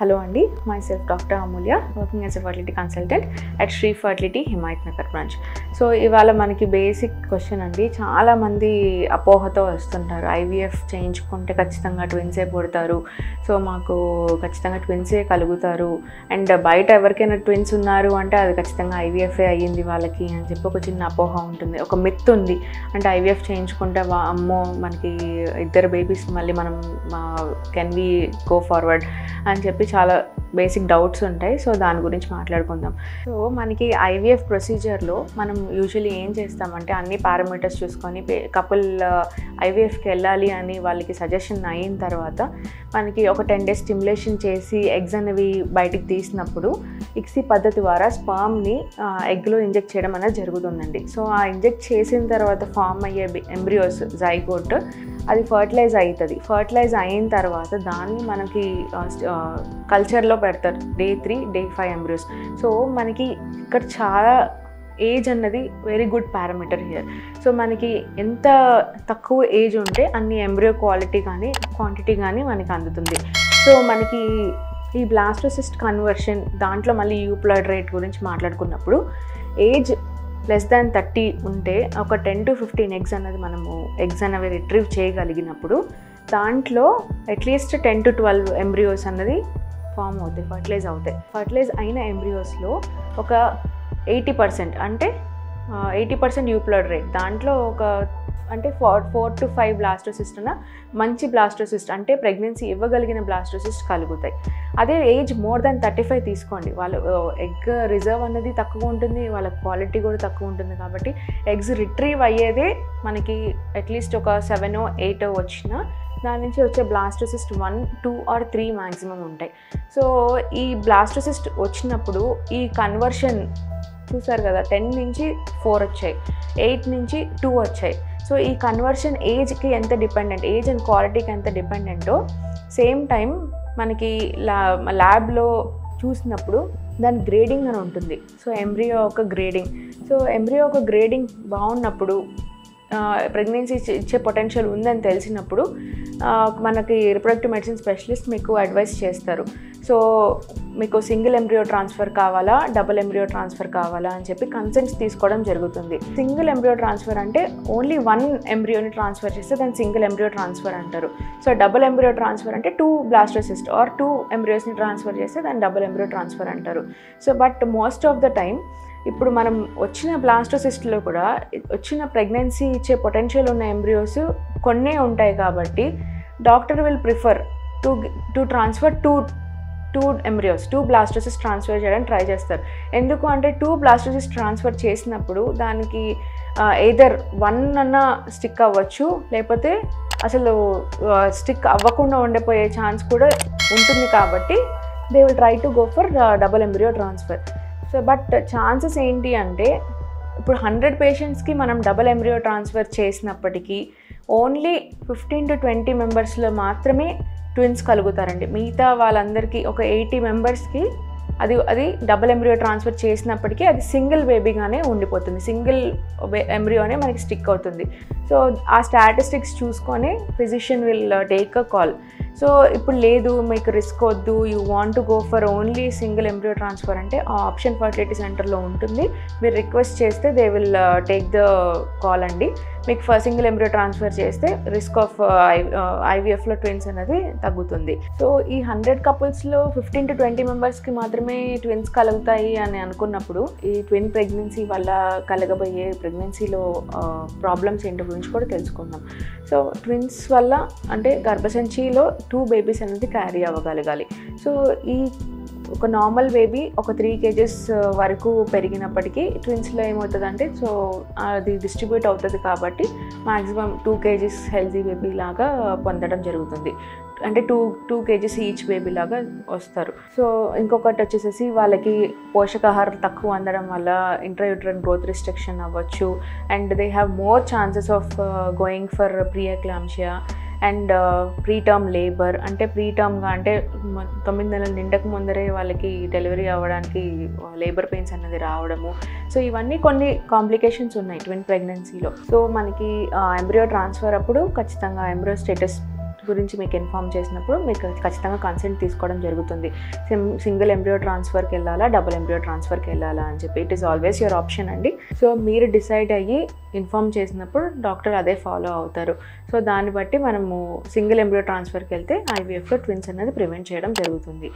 Hello Andy, myself Dr. Amulya, working as a fertility consultant at Shree Fertility, Himayatnagar branch. So ఇవాళ మనకి basic question అండి, చాలా మంది అపోహతో వస్తుంటారు. IVF చేయించుకుంటే ఖచ్చితంగా ట్విన్సే పుడతారు, సో మాకు ఖచ్చితంగా ట్విన్సే కలుగుతారు, అండ్ బయట ఎవరికైనా ట్విన్స్ ఉన్నారు అంటే అది ఖచ్చితంగా IVFఏ అయ్యింది వాళ్ళకి అని చెప్పి ఒక చిన్న అపోహ ఉంటుంది, ఒక మిత్ ఉంది. అంటే IVF చేయించుకుంటే అమ్మో మనకి ఇద్దరు బేబీస్ మళ్ళీ మనం కెన్ వి గో ఫార్వర్డ్ అని చెప్పి చాలా బేసిక్ డౌట్స్ ఉంటాయి. సో దాని గురించి మాట్లాడుకుందాం. సో మనకి IVF ప్రొసీజర్లో మనం యూజువల్లీ ఏం చేస్తామంటే అన్ని పారామీటర్స్ చూసుకొని కపుల్ IVFకి వెళ్ళాలి అని వాళ్ళకి సజెషన్ అయిన తర్వాత మనకి ఒక 10 days స్టిమ్యులేషన్ చేసి ఎగ్స్ అనేవి బయటికి తీసినప్పుడు ఇక్సీ పద్ధతి ద్వారా స్పర్మ్ని ఎగ్లో ఇంజెక్ట్ చేయడం అనేది జరుగుతుందండి. సో ఆ ఇంజెక్ట్ చేసిన తర్వాత ఫామ్ అయ్యే ఎంబ్రియోస్ జైగోట్ అది ఫర్టిలైజ్ అవుతుంది. ఫర్టిలైజ్ అయిన తర్వాత దాన్ని మనకి కల్చర్లో పెడతారు Day 3, Day 5 ఎంబ్రియోస్. సో మనకి ఇక్కడ చాలా ఏజ్ అన్నది very good parameter here. So మనకి ఎంత తక్కువ ఏజ్ ఉంటే అన్ని ఎంబ్రియో క్వాలిటీ కానీ క్వాంటిటీ కానీ మనకి అందుతుంది. సో మనకి ఈ బ్లాస్టోసిస్ట్ కన్వర్షన్ దాంట్లో మళ్ళీ యూప్లాయిడ్ రేట్ గురించి మాట్లాడుకున్నప్పుడు ఏజ్ less than 30 ఉంటే ఒక 10 to 15 ఎగ్స్ అన్నది మనము ఎగ్స్ అనేవి రిట్రీవ్ చేయగలిగినప్పుడు దాంట్లో అట్లీస్ట్ 10 to 12 ఎంబ్రియోస్ అన్నది ఫామ్ అవుతాయి, ఫర్టిలైజ్ అవుతాయి. ఫర్టిలైజ్ అయిన ఎంబ్రియోస్లో ఒక 80% అంటే 80% యూప్లాయిడ్ రేట్, దాంట్లో ఒక అంటే 4 to 5 బ్లాస్టోసిస్ట్ అన్న మంచి బ్లాస్టోసిస్ట్ అంటే ప్రెగ్నెన్సీ ఇవ్వగలిగిన బ్లాస్టోసిస్ట్ కలుగుతాయి. అదే ఏజ్ మోర్ దాన్ 35 తీసుకోండి, వాళ్ళ ఎగ్ రిజర్వ్ అనేది తక్కువ ఉంటుంది, వాళ్ళ క్వాలిటీ కూడా తక్కువ ఉంటుంది. కాబట్టి ఎగ్స్ రిట్రీవ్ అయ్యేదే మనకి అట్లీస్ట్ ఒక 7 or 8 వచ్చినా దాని నుంచి వచ్చే బ్లాస్టోసిస్ట్ 1, 2 or 3 మ్యాక్సిమం ఉంటాయి. సో ఈ బ్లాస్టోసిస్ట్ వచ్చినప్పుడు ఈ కన్వర్షన్ చూసారు కదా, 10 నుంచి 4 వచ్చాయి, 8 నుంచి 2 వచ్చాయి. సో ఈ కన్వర్షన్ ఏజ్కి ఎంత డిపెండెంట్, ఏజ్ అండ్ క్వాలిటీకి ఎంత డిపెండెంటో సేమ్ టైం మనకి ల్యాబ్లో చూసినప్పుడు దాని గ్రేడింగ్ అని ఉంటుంది. సో ఎంబ్రియో ఒక గ్రేడింగ్, సో ఎంబ్రియో ఒక గ్రేడింగ్ బాగున్నప్పుడు ప్రెగ్నెన్సీ ఇచ్చే పొటెన్షియల్ ఉందని తెలిసినప్పుడు మనకి రిప్రొడక్టివ్ మెడిసిన్ స్పెషలిస్ట్ మీకు అడ్వైస్ చేస్తారు. సో మీకు సింగిల్ ఎంబ్రియో ట్రాన్స్ఫర్ కావాలా, డబుల్ ఎంబ్రియో ట్రాన్స్ఫర్ కావాలా అని చెప్పి కన్సెంట్స్ తీసుకోవడం జరుగుతుంది. సింగిల్ ఎంబ్రియో ట్రాన్స్ఫర్ అంటే ఓన్లీ 1 ఎంబ్రియోని ట్రాన్స్ఫర్ చేస్తే దాన్ని సింగిల్ ఎంబ్రియో ట్రాన్స్ఫర్ అంటారు. సో డబుల్ ఎంబ్రియో ట్రాన్స్ఫర్ అంటే 2 బ్లాస్టోసిస్ట్ ఆర్ 2 ఎంబ్రియోస్ని ట్రాన్స్ఫర్ చేస్తే దాన్ని డబుల్ ఎంబ్రియో ట్రాన్స్ఫర్ అంటారు. So but most of the time ఇప్పుడు మనం వచ్చిన బ్లాస్టోసిస్ట్లో కూడా వచ్చిన ప్రెగ్నెన్సీ ఇచ్చే పొటెన్షియల్ ఉన్న ఎంబ్రియోస్ కొన్నే ఉంటాయి. కాబట్టి doctor will prefer to transfer 2 embryos, 2 blastocyst transfer చేయడానికి ట్రై చేస్తారు. ఎందుకు అంటే 2 బ్లాస్టోసిస్ట్ ట్రాన్స్ఫర్ చేసినప్పుడు దానికి ఎయిదర్ 1 అన్న స్టిక్ అవ్వచ్చు, లేకపోతే అసలు స్టిక్ అవ్వకుండా ఉండిపోయే ఛాన్స్ కూడా ఉంటుంది. కాబట్టి they will try to go for double embryo transfer. So but chances ఏంటి అంటే ఇప్పుడు 100 పేషెంట్స్కి మనం డబుల్ ఎంబ్రియో ట్రాన్స్ఫర్ చేసినప్పటికీ ఓన్లీ 15 to 20 మెంబర్స్లో మాత్రమే ట్విన్స్ కలుగుతారండి. మిగతా వాళ్ళందరికీ ఒక 80 మెంబర్స్కి అది డబుల్ ఎంబ్రియో ట్రాన్స్ఫర్ చేసినప్పటికీ అది సింగిల్ బేబీగానే ఉండిపోతుంది, సింగిల్ ఎంబ్రియోనే మనకి స్టిక్ అవుతుంది. సో ఆ స్టాటిస్టిక్స్ చూసుకొని physician will take a call. So ఇప్పుడు లేదు మీకు రిస్క్ వద్దు, you want to go for only single embryo transfer అంటే ఆ ఆప్షన్ ఫర్టిలిటీ సెంటర్లో ఉంటుంది. మీరు రిక్వెస్ట్ చేస్తే they will take the call అండి. మీకు సింగిల్ ఎంబ్రియో ట్రాన్స్ఫర్ చేస్తే రిస్క్ ఆఫ్ IVFలో ట్విన్స్ అనేది తగ్గుతుంది. సో ఈ 100 కపుల్స్లో 15 to 20 మెంబర్స్కి మాత్రమే ట్విన్స్ కలుగుతాయి అని అనుకున్నప్పుడు ఈ ట్విన్ ప్రెగ్నెన్సీ వల్ల కలగబోయే ప్రెగ్నెన్సీలో ప్రాబ్లమ్స్ ఏంటో గురించి కూడా తెలుసుకుందాం. సో ట్విన్స్ వల్ల అంటే గర్భసంచిలో 2 బేబీస్ అనేది క్యారీ అవ్వగలగాలి. సో ఈ ఒక నార్మల్ బేబీ ఒక 3 kgs వరకు పెరిగినప్పటికీ ట్విన్స్లో ఏమవుతుందంటే సో అది డిస్ట్రిబ్యూట్ అవుతుంది. కాబట్టి మ్యాక్సిమం 2 kgs హెల్తీ బేబీ లాగా పొందడం జరుగుతుంది. అంటే 2 kgs ఈచ్ బేబీ లాగా వస్తారు. సో ఇంకొకటి వచ్చేసేసి వాళ్ళకి పోషకాహారం తక్కువ అందడం వల్ల ఇంట్రాయూటరైన్ గ్రోత్ రిస్ట్రిక్షన్ అవ్వచ్చు, and they have more chances of going for pre ఎక్లాంప్షియా and preterm labour. అంటే ప్రీటర్మ్గా అంటే 9 నెలలు నిండక ముందరే వాళ్ళకి డెలివరీ అవ్వడానికి లేబర్ పెయిన్స్ అన్నది రావడము. సో ఇవన్నీ కొన్ని కాంప్లికేషన్స్ ఉన్నాయి ట్విన్ ప్రెగ్నెన్సీలో. సో మనకి ఎంబ్రియో ట్రాన్స్ఫర్ అప్పుడు ఖచ్చితంగా ఎంబ్రియో స్టేటస్ గురించి మీకు ఇన్ఫామ్ చేసినప్పుడు మీకు ఖచ్చితంగా కన్సెంట్ తీసుకోవడం జరుగుతుంది. సింగిల్ ఎంబ్రియో ట్రాన్స్ఫర్కి వెళ్ళాలా, డబుల్ ఎంబ్రియో ట్రాన్స్ఫర్కి వెళ్ళాలా అని చెప్పి it is always your option అండి. సో మీరు డిసైడ్ అయ్యి ఇన్ఫామ్ చేసినప్పుడు డాక్టర్ అదే ఫాలో అవుతారు. సో దాన్ని బట్టి మనము సింగిల్ ఎంబ్రియో ట్రాన్స్ఫర్కి వెళ్తే IVFలో ట్విన్స్ అనేది ప్రివెంట్ చేయడం జరుగుతుంది.